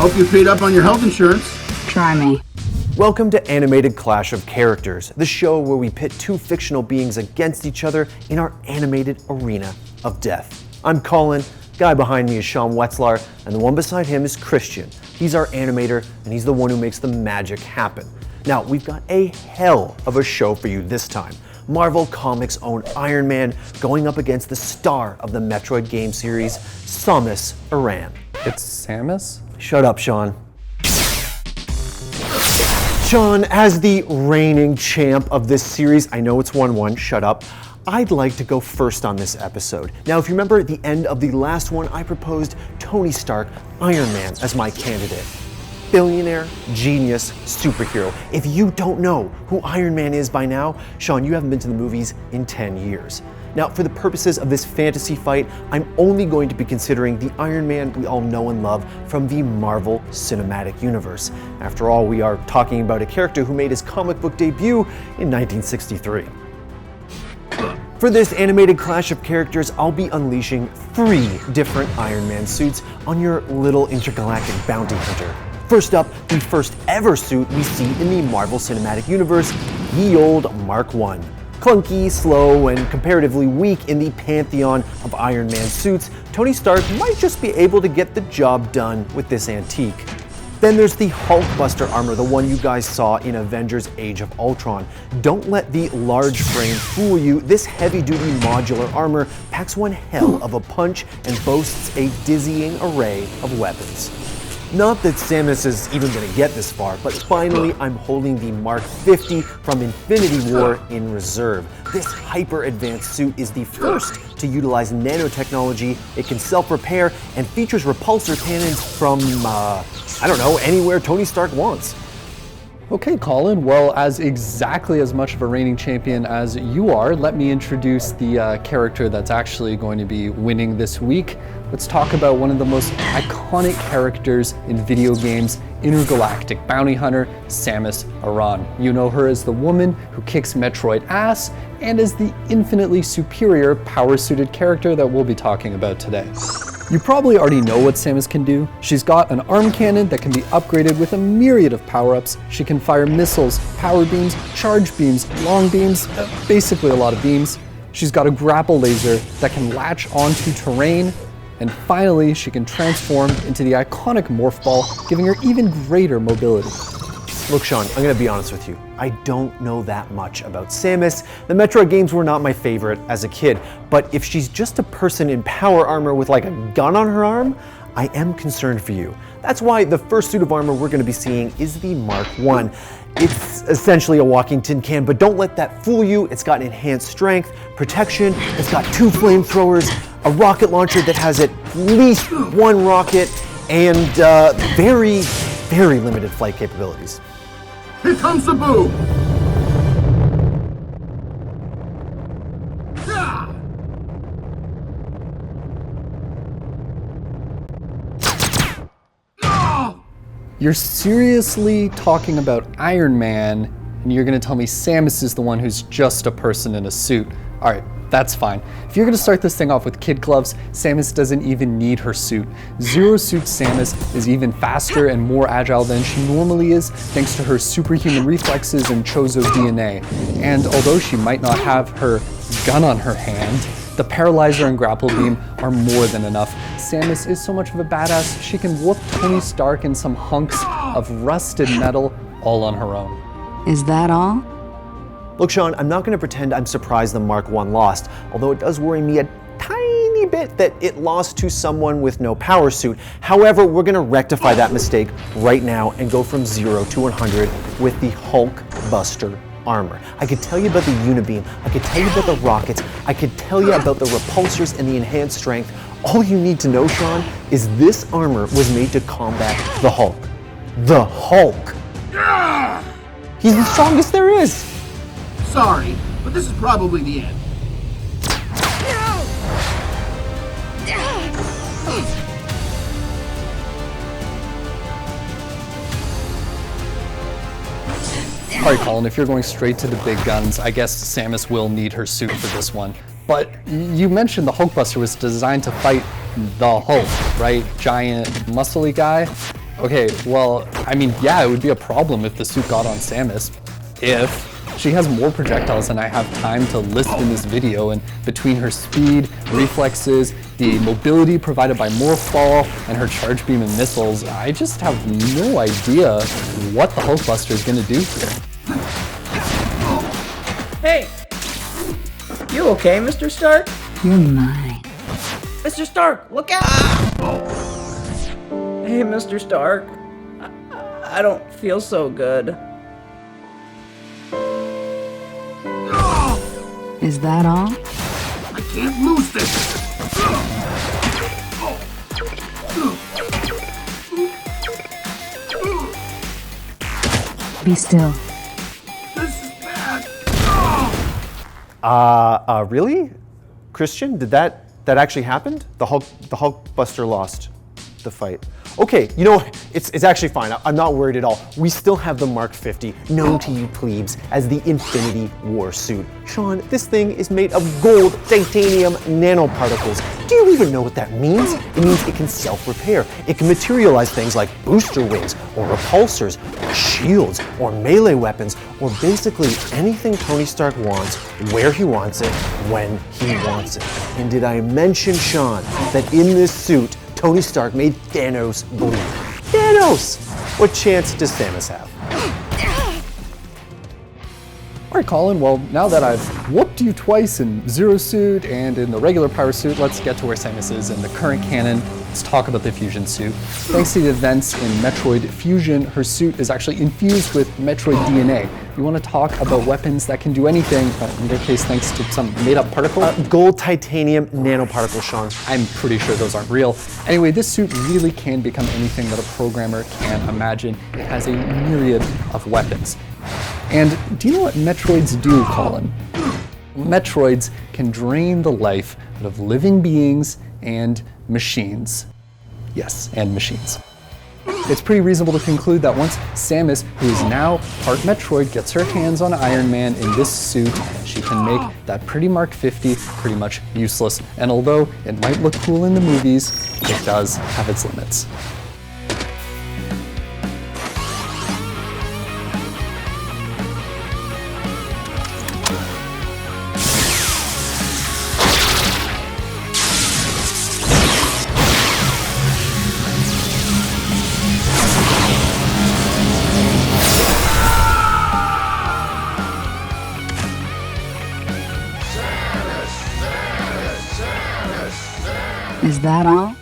Hope you paid up on your health insurance. Try me. Welcome to Animated Clash of Characters, the show where we pit two fictional beings against each other in our animated arena of death. I'm Colin, guy behind me is Wetselaar, and the one beside him is Christian. He's our animator, and he's the one who makes the magic happen. Now, we've got a hell of a show for you this time. Marvel Comics' own Iron Man going up against the star of the Metroid game series, Samus Aran. It's Samus? Shut up, Sean. Sean, as the reigning champ of this series, I know it's 1-1, shut up. I'd like to go first on this episode. Now, if you remember at the end of the last one, I proposed Tony Stark, Iron Man, as my candidate. Billionaire, genius, superhero. If you don't know who Iron Man is by now, Sean, you haven't been to the movies in 10 years. Now, for the purposes of this fantasy fight, I'm only going to be considering the Iron Man we all know and love from the Marvel Cinematic Universe. After all, we are talking about a character who made his comic book debut in 1963. For this animated clash of characters, I'll be unleashing 3 different Iron Man suits on your little intergalactic bounty hunter. First up, the first ever suit we see in the Marvel Cinematic Universe, ye old Mark I. Clunky, slow, and comparatively weak in the pantheon of Iron Man suits, Tony Stark might just be able to get the job done with this antique. Then there's the Hulkbuster armor, the one you guys saw in Avengers Age of Ultron. Don't let the large frame fool you. This heavy-duty modular armor packs one hell of a punch and boasts a dizzying array of weapons. Not that Samus is even going to get this far, but finally I'm holding the Mark 50 from Infinity War in reserve. This hyper-advanced suit is the first to utilize nanotechnology. It can self-repair and features repulsor cannons from, I don't know, anywhere Tony Stark wants. Okay, Colin, well, as exactly as much of a reigning champion as you are, let me introduce the character that's actually going to be winning this week. Let's talk about one of the most iconic characters in video games, intergalactic bounty hunter, Samus Aran. You know her as the woman who kicks Metroid ass and as the infinitely superior power-suited character that we'll be talking about today. You probably already know what Samus can do. She's got an arm cannon that can be upgraded with a myriad of power-ups. She can fire missiles, power beams, charge beams, long beams, basically a lot of beams. She's got a grapple laser that can latch onto terrain. And finally, she can transform into the iconic Morph Ball, giving her even greater mobility. Look, Sean, I'm gonna be honest with you. I don't know that much about Samus. The Metroid games were not my favorite as a kid, but if she's just a person in power armor with like a gun on her arm, I am concerned for you. That's why the first suit of armor we're gonna be seeing is the Mark I. It's essentially a walking tin can, but don't let that fool you. It's got enhanced strength, protection, it's got 2 flamethrowers, a rocket launcher that has at least 1 rocket, and very, very limited flight capabilities. Here comes the boo! You're seriously talking about Iron Man, and you're gonna tell me Samus is the one who's just a person in a suit. All right, that's fine. If you're gonna start this thing off with kid gloves, Samus doesn't even need her suit. Zero Suit Samus is even faster and more agile than she normally is, thanks to her superhuman reflexes and Chozo DNA. And although she might not have her gun on her hand, the paralyzer and grapple beam are more than enough. Samus is so much of a badass, she can whoop Tony Stark and some hunks of rusted metal all on her own. Is that all? Look, Sean, I'm not gonna pretend I'm surprised the Mark I lost, although it does worry me a tiny bit that it lost to someone with no power suit. However, we're gonna rectify that mistake right now and go from 0 to 100 with the Hulkbuster armor. I could tell you about the Unibeam, I could tell you about the rockets, I could tell you about the repulsors and the enhanced strength. All you need to know, Sean, is this armor was made to combat the Hulk. The Hulk! He's the strongest there is! Sorry, but this is probably the end. All right, Colin, if you're going straight to the big guns, I guess Samus will need her suit for this one. But you mentioned the Hulkbuster was designed to fight the Hulk, right? Giant, muscly guy. Okay, well, I mean, yeah, it would be a problem if the suit got on Samus. If she has more projectiles than I have time to list in this video, and between her speed, reflexes, the mobility provided by more fall, and her charge beam and missiles, I just have no idea what the Hulkbuster is gonna do here. Hey! You okay, Mr. Stark? You're mine. Mr. Stark, look out! Hey, Mr. Stark. I don't feel so good. Is that all? I can't lose this! Be still. This is bad! Really? Christian, did that actually happened? The Hulkbuster lost the fight. Okay, you know, it's actually fine. I'm not worried at all. We still have the Mark 50, known to you plebes as the Infinity War suit. Sean, this thing is made of gold titanium nanoparticles. Do you even know what that means? It means it can self-repair. It can materialize things like booster wings, or repulsors, or shields, or melee weapons, or basically anything Tony Stark wants, where he wants it, when he wants it. And did I mention, Sean, that in this suit, Tony Stark made Thanos bleed? Thanos! What chance does Samus have? All right, Colin, well, now that I've whooped you twice in Zero Suit and in the regular Power Suit, let's get to where Samus is in the current canon. Let's talk about the Fusion suit. Thanks to the events in Metroid Fusion, her suit is actually infused with Metroid DNA. You want to talk about weapons that can do anything, in your case, thanks to some made-up particle? Gold titanium nanoparticles, Sean. I'm pretty sure those aren't real. Anyway, this suit really can become anything that a programmer can imagine. It has a myriad of weapons. And do you know what Metroids do, Colin? Metroids can drain the life out of living beings and machines. Yes, and machines. It's pretty reasonable to conclude that once Samus, who is now part Metroid, gets her hands on Iron Man in this suit, she can make that pretty Mark 50 pretty much useless. And although it might look cool in the movies, it does have its limits. Is that all?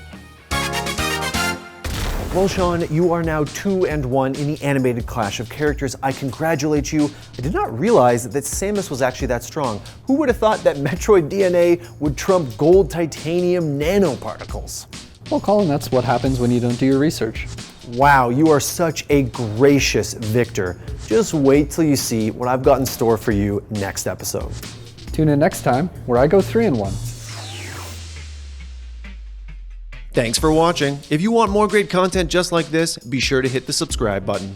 Well, Sean, you are now 2-1 in the animated clash of characters. I congratulate you. I did not realize that Samus was actually that strong. Who would have thought that Metroid DNA would trump gold titanium nanoparticles? Well, Colin, that's what happens when you don't do your research. Wow, you are such a gracious victor. Just wait till you see what I've got in store for you next episode. Tune in next time, where I go 3-1. Thanks for watching. If you want more great content just like this, be sure to hit the subscribe button.